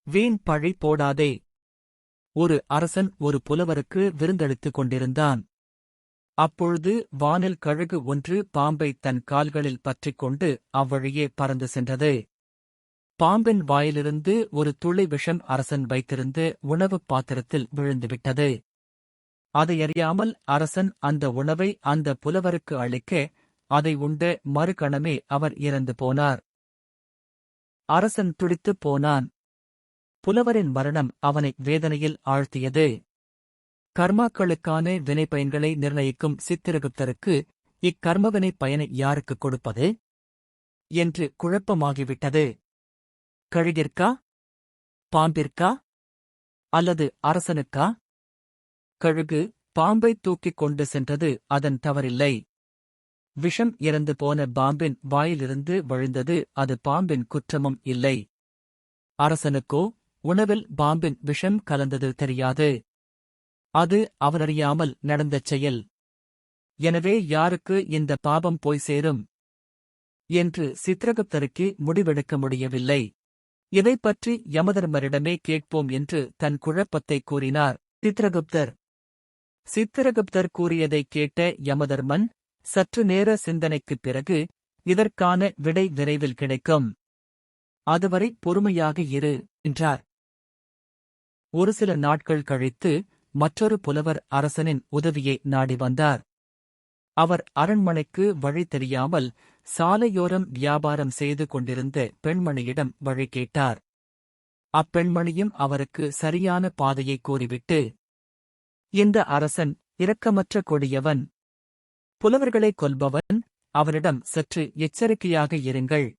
வீண் பழி போடாதே. ஒரு அரசன் ஒரு புலவருக்கு விருந்தளித்துக் கொண்டிருந்தான். அப்பொழுது வானில் கழுகு ஒன்று பாம்பை தன் கால்களில் பற்றிக் கொண்டு அவ்வழியே பறந்து சென்றது. பாம்பின் வாயிலிருந்து ஒரு துளி விஷம் அரசன் வைத்திருந்த உணவுப் பாத்திரத்தில் விழுந்துவிட்டது. அதையறியாமல் அரசன் அந்த உணவை அந்த புலவருக்கு அளிக்க, அதை உண்ட மறுகணமே அவர் இறந்து போனார். அரசன் துடித்துப் போனான். புலவரின் மரணம் அவனை வேதனையில் ஆழ்த்தியது. கர்மாக்களுக்கான வினைப்பயன்களை நிர்ணயிக்கும் சித்திரகுப்தருக்கு இக்கர்மவினை பயனை யாருக்குக் கொடுப்பது என்று குழப்பமாகிவிட்டது. கழுகிற்கா, பாம்பிற்கா, அல்லது அரசனுக்கா? கழுகு பாம்பை தூக்கிக் கொண்டு சென்றது அதன் தவறில்லை. விஷம் இறந்து போன பாம்பின் வாயிலிருந்து வழிந்தது அது பாம்பின் குற்றமும் இல்லை. அரசனுக்கோ உணவில் பாம்பின் விஷம் கலந்தது தெரியாது. அது அவனறியாமல் நடந்த செயல். எனவே யாருக்கு இந்த பாபம் போய் சேரும் என்று சித்திரகுப்தருக்கு முடிவெடுக்க முடியவில்லை. இதைப் பற்றி யமதர்மரிடமே கேட்போம் என்று தன் குழப்பத்தை கூறினார் சித்திரகுப்தர். சித்திரகுப்தர் கூறியதைக் கேட்ட யமதர்மன், சற்று நேர சிந்தனைக்குப் பிறகு இதற்கான விடை விரைவில் கிடைக்கும். அதுவரை பொறுமையாக இரு என்றார். ஒரு சில நாட்கள் கழித்து மற்றொரு புலவர் அரசனின் உதவியை நாடி வந்தார். அவர் அரண்மனைக்கு வழி தெரியாமல் சாலையோரம் வியாபாரம் செய்து கொண்டிருந்த பெண்மணியிடம் வழி கேட்டார். அப்பெண்மணியும் அவருக்கு சரியான பாதையை கூறிவிட்டு, இந்த அரசன் இரக்கமற்ற கொடியவன், புலவர்களைக் கொல்பவன், அவனிடம் சற்று எச்சரிக்கையாக இருங்கள்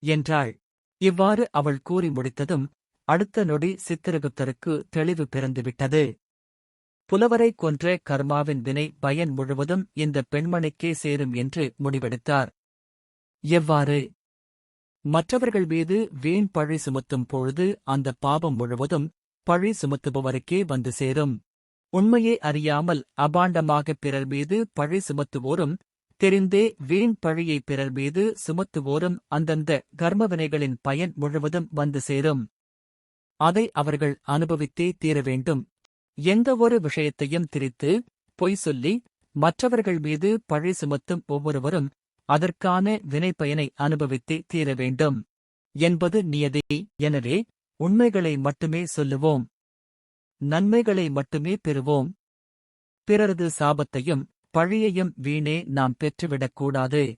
என்றாள். இவ்வாறு அவள் கூறி முடித்ததும் அடுத்த நொடி சித்திரகுப்தருக்கு தெளிவு பிறந்துவிட்டது. புலவரைக் கொன்ற கர்மாவின் வினை பயன் முழுவதும் இந்த பெண்மணிக்கே சேரும் என்று முடிவெடுத்தார். எவ்வாறு? மற்றவர்கள் மீது வீண் பழி சுமத்தும் பொழுது அந்த பாபம் முழுவதும் பழி சுமத்துபவருக்கே வந்து சேரும். உண்மையே அறியாமல் அபாண்டமாக பிறர் மீது பழி சுமத்துவோரும், தெரிந்தே வீண் பழியை பிறர் மீது சுமத்துவோரும் அந்தந்த கர்மவினைகளின் பயன் முழுவதும் வந்து சேரும். அதை அவர்கள் அனுபவித்தே தீர வேண்டும். எந்த ஒரு விஷயத்தையும் திரித்து, பொய் சொல்லி, மற்றவர்கள் மீது பழி சுமத்தும் ஒவ்வொருவரும் அதற்கான வினைப்பயனை அனுபவித்தே தீர வேண்டும் என்பது நியதி. எனவே உண்மைகளை மட்டுமே சொல்லுவோம், நன்மைகளை மட்டுமே பெறுவோம். பிறரது சாபத்தையும் பழியையும் வீணே நாம் பெற்றுவிடக்கூடாது.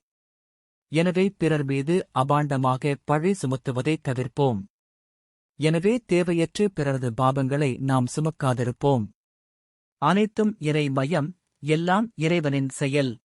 எனவே பிறர் மீது அபாண்டமாக பழி சுமத்துவதைத் தவிர்ப்போம். எனவே தேவையற்று பிறரது பாபங்களை நாம் சுமக்காதிருப்போம். அனைத்தும் இறை மயம், எல்லாம் இறைவனின் செயல்.